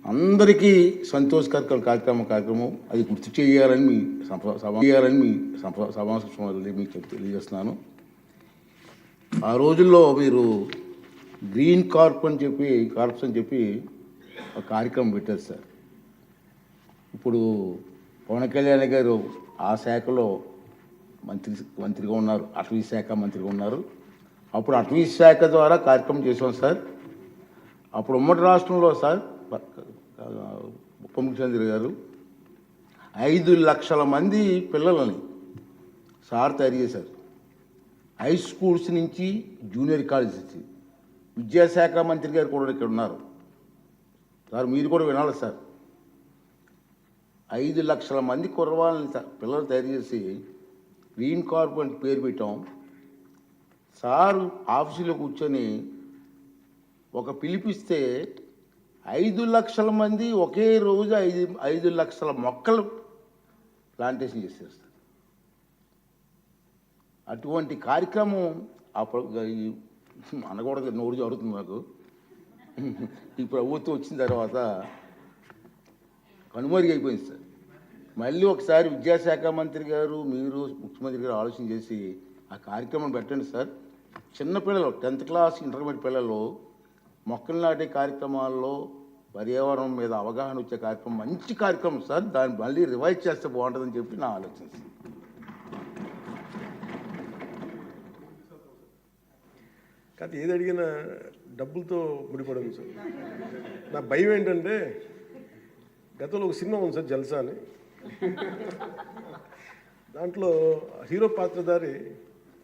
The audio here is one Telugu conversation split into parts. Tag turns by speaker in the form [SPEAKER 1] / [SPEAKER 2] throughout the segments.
[SPEAKER 1] అందరికీ సంతోషకర కార్యక్రమం అది గుర్తు చేయాలని మీ సమావేశం మీకు తెలియజేస్తున్నాను. ఆ రోజుల్లో మీరు గ్రీన్ కార్ప్స్ అని చెప్పి ఒక కార్యక్రమం పెట్టారు సార్. ఇప్పుడు పవన్ కళ్యాణ్ గారు ఆ శాఖలో మంత్రిగా ఉన్నారు, అటవీ శాఖ మంత్రిగా ఉన్నారు. అప్పుడు అటవీ శాఖ ద్వారా కార్యక్రమం చేసాం సార్. అప్పుడు ఉమ్మడి రాష్ట్రంలో సార్ ఉప ముఖ్యమంత్రి గారు 5 లక్షల మంది పిల్లలని సార్ తయారు చేశారు. హై స్కూల్స్ నుంచి జూనియర్ కాలేజ్ నుంచి. విద్యాశాఖ మంత్రి గారు కూడా ఇక్కడ ఉన్నారు సార్, మీరు కూడా వినాలి సార్. 5 లక్షల మంది కుర్రవాళ్ళని పిల్లలు తయారు చేసి గ్రీన్ కార్ప్ అని పేరు పెట్టాం సార్. ఆఫీసులో కూర్చొని ఒక పిలిపిస్తే 5 లక్షల మంది ఒకే రోజు 5 లక్షల మొక్కలు ప్లాంటేషన్ చేసేస్తారు. అటువంటి కార్యక్రమం అనకూడదు, నోరు జరుగుతుంది నాకు. ఈ ప్రభుత్వం వచ్చిన తర్వాత కనుమరుగైపోయింది సార్. మళ్ళీ ఒకసారి విద్యాశాఖ మంత్రి గారు, మీరు ముఖ్యమంత్రి గారు ఆలోచన చేసి ఆ కార్యక్రమం పెట్టండి సార్. చిన్నపిల్లలు 10th క్లాస్ ఇంటర్మీడియట్ పిల్లలు మొక్కలు నాటే కార్యక్రమాల్లో పర్యావరణం మీద అవగాహన వచ్చే కార్యక్రమం మంచి కార్యక్రమం సార్. దాన్ని మళ్ళీ రివైజ్ చేస్తే బాగుంటుందని చెప్పి నా ఆలోచన.
[SPEAKER 2] కాదు, ఏది అడిగినా డబ్బులతో ముడిపడదు సార్. నా భయం ఏంటంటే, గతంలో ఒక సినిమా ఉంది సార్, జల్సా అని. దాంట్లో హీరో పాత్రధారి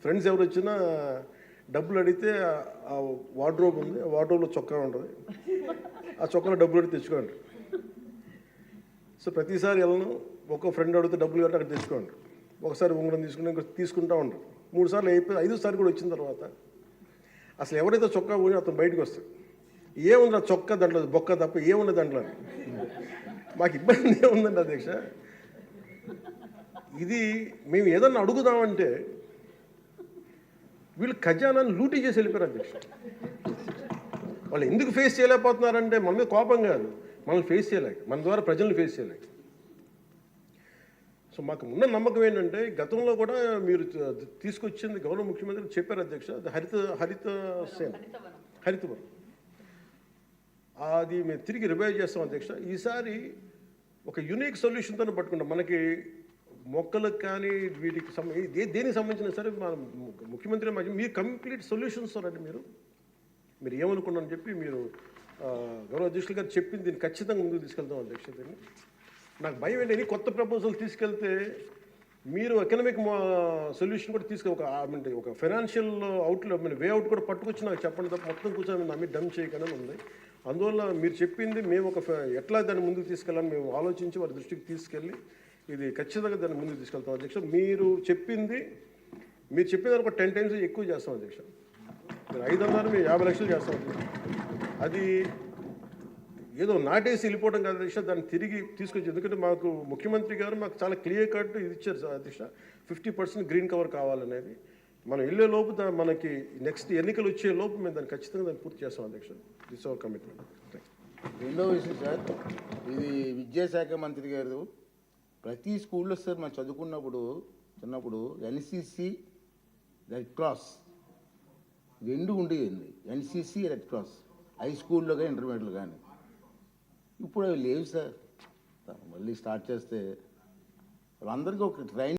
[SPEAKER 2] ఫ్రెండ్స్ ఎవరు వచ్చినా డబ్బులు అడిగితే ఆ వార్డ్రోబ్ ఉంది, ఆ వార్డ్రోబ్లో చొక్కా ఉంటుంది, ఆ చొక్కాలో డబ్బులు అడిగి తెచ్చుకోండి. సో ప్రతిసారి వెళ్ళను, ఒక్కో ఫ్రెండ్ అడిగితే డబ్బులు కట్టి అక్కడ తెచ్చుకోండి. ఒకసారి ఉంగరం తీసుకుంటే ఇంకొక తీసుకుంటూ ఉంటారు. 3 సార్లు అయిపోయి 5వ సారి కూడా వచ్చిన తర్వాత అసలు ఎవరైతే చొక్కా పోయి అతను బయటకు వస్తాడు. ఏముంది ఆ చొక్కా దాంట్లో బొక్క తప్ప ఏముంది దాంట్లో. మాకు ఇబ్బంది ఏముందండి అధ్యక్ష, ఇది మేము ఏదన్నా అడుగుదామంటే వీళ్ళు ఖజానాన్ని లూటీ చేసి వెళ్ళిపోయారు అధ్యక్ష. వాళ్ళు ఎందుకు ఫేస్ చేయలేకపోతున్నారంటే మన మీద కోపం కాదు, మనల్ని ఫేస్ చేయలేక, మన ద్వారా ప్రజల్ని ఫేస్ చేయలేక. సో మాకు ఉన్న నమ్మకం ఏంటంటే, గతంలో కూడా మీరు తీసుకొచ్చింది గౌరవ ముఖ్యమంత్రి చెప్పారు అధ్యక్ష, హరితవనం అది మేము తిరిగి రివైవ్ చేస్తాం అధ్యక్ష. ఈసారి ఒక యునిక్ సొల్యూషన్తో పట్టుకుంటాం. మనకి మొక్కలకు కానీ వీటికి దేనికి సంబంధించిన సరే మన ముఖ్యమంత్రి మీరు కంప్లీట్ సొల్యూషన్స్ అండి. మీరు ఏమనుకున్నారని చెప్పి మీరు గౌరవ అధ్యక్షులు గారు చెప్పింది దీన్ని ఖచ్చితంగా ముందుకు తీసుకెళ్తాం అధ్యక్ష. దీన్ని నాకు భయం ఏంటి, కొత్త ప్రపోజల్ తీసుకెళ్తే మీరు ఎకనామిక్ సొల్యూషన్ కూడా ఒక ఫైనాన్షియల్ వే అవుట్ కూడా పట్టుకొచ్చి నాకు చెప్పండి తప్ప మొత్తం కూర్చొని నా మీద డమ్ చేయకుండా ఉంది. అందువల్ల మీరు చెప్పింది మేము ఎట్లా దాన్ని ముందుకు తీసుకెళ్ళాలని మేము ఆలోచించి వారి దృష్టికి తీసుకెళ్ళి ఇది ఖచ్చితంగా దాన్ని ముందుకు తీసుకెళ్తాం అధ్యక్ష. మీరు చెప్పిన ఒక 10 times ఎక్కువ చేస్తాం అధ్యక్ష. మీరు 5 అన్నారు, మేము 50 లక్షలు చేస్తాం. అది ఏదో నాటేసి వెళ్ళిపోవడం కాదు అధ్యక్ష, దాన్ని తిరిగి తీసుకొచ్చి. ఎందుకంటే మాకు ముఖ్యమంత్రి గారు మాకు చాలా క్లియర్ కట్ ఇది ఇచ్చారు సార్ అధ్యక్ష, 50% గ్రీన్ కవర్ కావాలనేది. మనం వెళ్ళే లోపు మనకి నెక్స్ట్ ఎన్నికలు వచ్చే లోపు మేము దాన్ని ఖచ్చితంగా దాన్ని పూర్తి చేస్తాం అధ్యక్ష. This our commitment.
[SPEAKER 1] రెండో విషయం సార్, ఇది విద్యాశాఖ మంత్రి గారు ప్రతి స్కూల్లో సార్ మనం చిన్నప్పుడు ఎన్సిసి, రెడ్ క్రాస్ 2 ఉండేయండి. ఎన్సిసి, రెడ్ క్రాస్ హై స్కూల్లో కానీ ఇంటర్మీడియట్లో కానీ. ఇప్పుడు అవి లేవు సార్. మళ్ళీ స్టార్ట్ చేస్తే వాళ్ళందరికీ ఒక ట్రైన్